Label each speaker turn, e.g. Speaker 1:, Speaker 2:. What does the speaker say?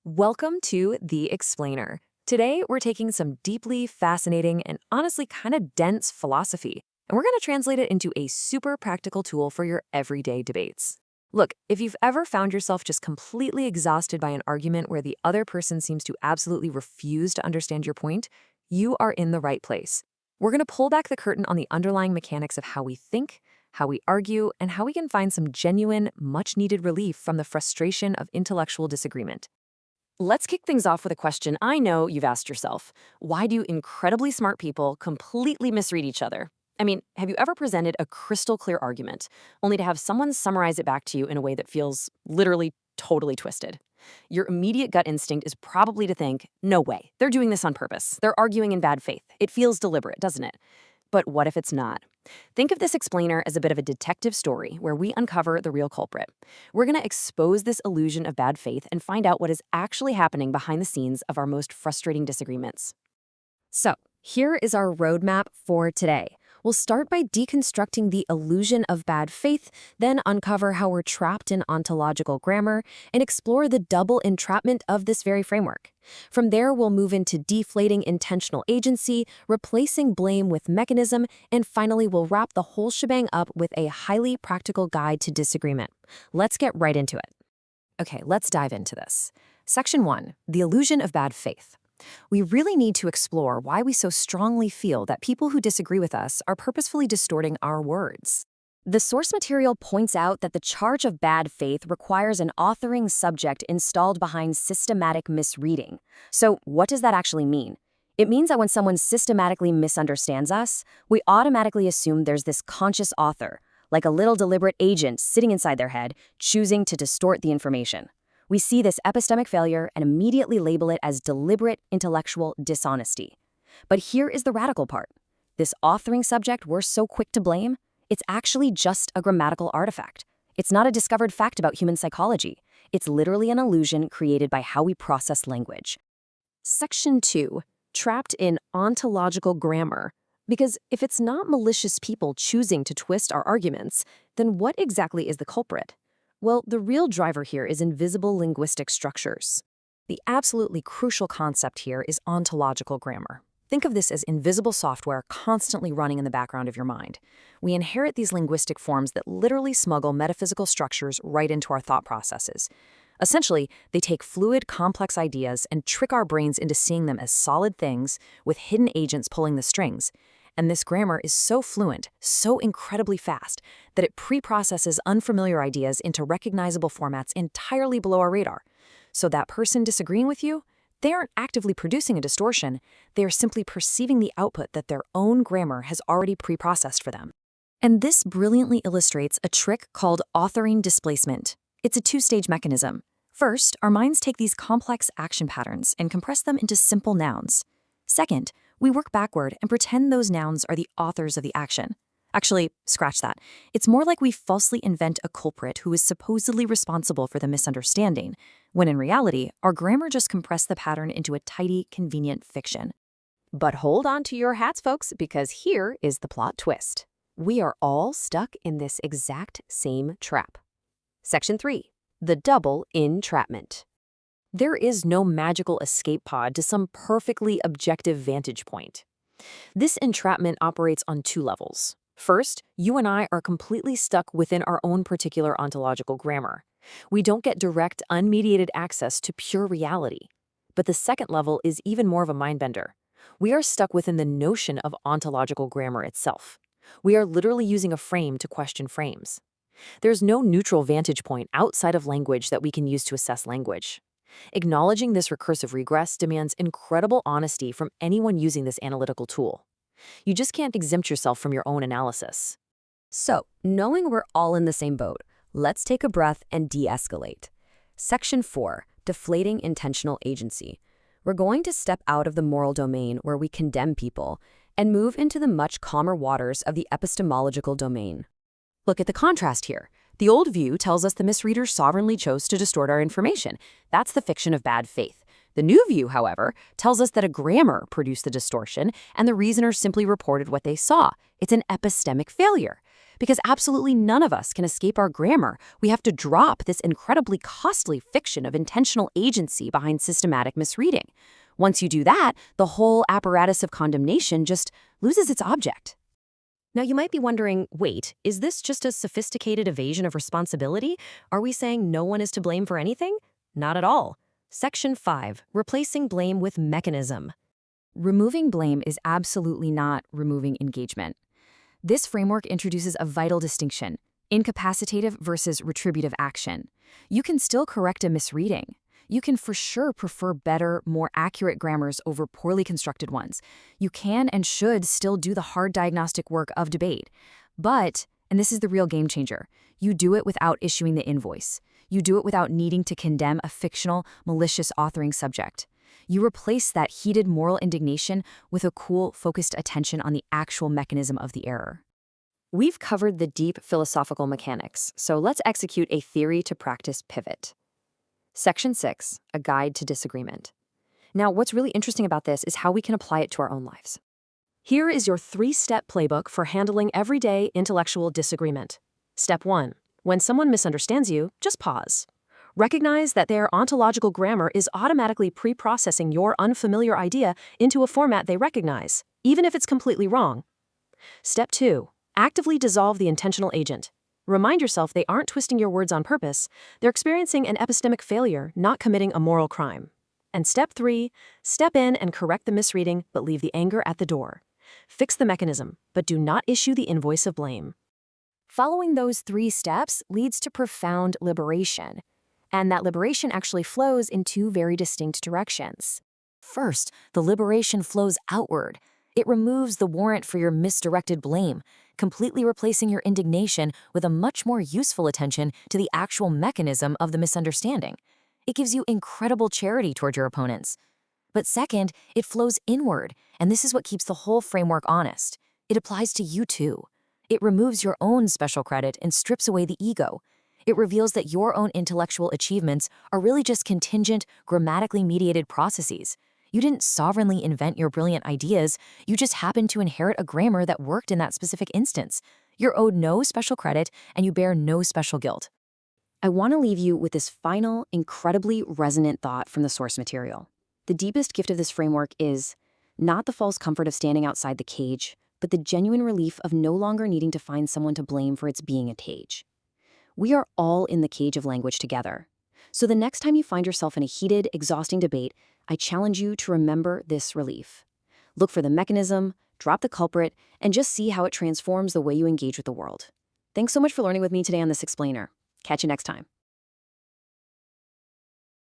Speaker 1: Welcome to The Explainer. Today, we're taking some deeply fascinating and honestly kind of dense philosophy, and we're going to translate it into a super practical tool for your everyday debates. Look, if you've ever found yourself just completely exhausted by an argument where the other person seems to absolutely refuse to understand your point, you are in the right place. We're going to pull back the curtain on the underlying mechanics of how we think, how we argue, and how we can find some genuine, much-needed relief from the frustration of intellectual disagreement. Let's kick things off with a question I know you've asked yourself. Why do incredibly smart people completely misread each other? I mean, have you ever presented a crystal clear argument, only to have someone summarize it back to you in a way that feels literally totally twisted? Your immediate gut instinct is probably to think, no way, they're doing this on purpose. They're arguing in bad faith. It feels deliberate, doesn't it? But what if it's not? Think of this explainer as a bit of a detective story where we uncover the real culprit. We're going to expose this illusion of bad faith and find out what is actually happening behind the scenes of our most frustrating disagreements. So, here is our roadmap for today. We'll start by deconstructing the illusion of bad faith, then uncover how we're trapped in ontological grammar, and explore the double entrapment of this very framework. From there, we'll move into deflating intentional agency, replacing blame with mechanism, and finally, we'll wrap the whole shebang up with a highly practical guide to disagreement. Let's get right into it. Okay, let's dive into this. Section 1, the illusion of bad faith. We really need to explore why we so strongly feel that people who disagree with us are purposefully distorting our words. The source material points out that the charge of bad faith requires an authoring subject installed behind systematic misreading. So, what does that actually mean? It means that when someone systematically misunderstands us, we automatically assume there's this conscious author, like a little deliberate agent sitting inside their head, choosing to distort the information. We see this epistemic failure and immediately label it as deliberate intellectual dishonesty. But here is the radical part. This authoring subject we're so quick to blame, it's actually just a grammatical artifact. It's not a discovered fact about human psychology. It's literally an illusion created by how we process language. Section 2, trapped in ontological grammar. Because if it's not malicious people choosing to twist our arguments, then what exactly is the culprit? Well, the real driver here is invisible linguistic structures. The absolutely crucial concept here is ontological grammar. Think of this as invisible software constantly running in the background of your mind. We inherit these linguistic forms that literally smuggle metaphysical structures right into our thought processes. Essentially, they take fluid, complex ideas and trick our brains into seeing them as solid things with hidden agents pulling the strings. And this grammar is so fluent, so incredibly fast, that it pre-processes unfamiliar ideas into recognizable formats entirely below our radar. So that person disagreeing with you, they aren't actively producing a distortion, they are simply perceiving the output that their own grammar has already pre-processed for them. And this brilliantly illustrates a trick called authoring displacement. It's a two-stage mechanism. First, our minds take these complex action patterns and compress them into simple nouns. Second, we work backward and pretend those nouns are the authors of the action. Actually, scratch that. It's more like we falsely invent a culprit who is supposedly responsible for the misunderstanding, when in reality, our grammar just compressed the pattern into a tidy, convenient fiction. But hold on to your hats, folks, because here is the plot twist. We are all stuck in this exact same trap. Section 3, the double entrapment. There is no magical escape pod to some perfectly objective vantage point. This entrapment operates on two levels. First, you and I are completely stuck within our own particular ontological grammar. We don't get direct, unmediated access to pure reality. But the second level is even more of a mindbender. We are stuck within the notion of ontological grammar itself. We are literally using a frame to question frames. There's no neutral vantage point outside of language that we can use to assess language. Acknowledging this recursive regress demands incredible honesty from anyone using this analytical tool. You just can't exempt yourself from your own analysis. So, knowing we're all in the same boat, let's take a breath and de-escalate. Section 4, deflating intentional agency. We're going to step out of the moral domain where we condemn people and move into the much calmer waters of the epistemological domain. Look at the contrast here. The old view tells us the misreader sovereignly chose to distort our information. That's the fiction of bad faith. The new view, however, tells us that a grammar produced the distortion and the reasoner simply reported what they saw. It's an epistemic failure. because absolutely none of us can escape our grammar. We have to drop this incredibly costly fiction of intentional agency behind systematic misreading. Once you do that, the whole apparatus of condemnation just loses its object. Now, you might be wondering, wait, is this just a sophisticated evasion of responsibility? Are we saying no one is to blame for anything? Not at all. Section 5, replacing blame with mechanism. Removing blame is absolutely not removing engagement. This framework introduces a vital distinction: incapacitative versus retributive action. You can still correct a misreading. You can for sure prefer better, more accurate grammars over poorly constructed ones. You can and should still do the hard diagnostic work of debate. But, and this is the real game changer, you do it without issuing the invoice. You do it without needing to condemn a fictional, malicious authoring subject. You replace that heated moral indignation with a cool, focused attention on the actual mechanism of the error. We've covered the deep philosophical mechanics, so let's execute a theory-to-practice pivot. Section 6, a guide to disagreement. Now, what's really interesting about this is how we can apply it to our own lives. Here is your 3-step playbook for handling everyday intellectual disagreement. Step 1. When someone misunderstands you, just pause. Recognize that their ontological grammar is automatically pre-processing your unfamiliar idea into a format they recognize, even if it's completely wrong. Step 2. Actively dissolve the intentional agent. Remind yourself they aren't twisting your words on purpose. They're experiencing an epistemic failure, not committing a moral crime. And step 3, step in and correct the misreading, but leave the anger at the door. Fix the mechanism, but do not issue the invoice of blame. Following those 3 steps leads to profound liberation. And that liberation actually flows in 2 very distinct directions. First, the liberation flows outward. It removes the warrant for your misdirected blame, completely replacing your indignation with a much more useful attention to the actual mechanism of the misunderstanding. It gives you incredible charity toward your opponents. But second, it flows inward, and this is what keeps the whole framework honest. It applies to you too. It removes your own special credit and strips away the ego. It reveals that your own intellectual achievements are really just contingent, grammatically mediated processes. You didn't sovereignly invent your brilliant ideas, you just happened to inherit a grammar that worked in that specific instance. You're owed no special credit, and you bear no special guilt. I want to leave you with this final, incredibly resonant thought from the source material. The deepest gift of this framework is not the false comfort of standing outside the cage, but the genuine relief of no longer needing to find someone to blame for its being a cage. We are all in the cage of language together. So the next time you find yourself in a heated, exhausting debate, I challenge you to remember this relief. Look for the mechanism, drop the culprit, and just see how it transforms the way you engage with the world. Thanks so much for learning with me today on this explainer. Catch you next time.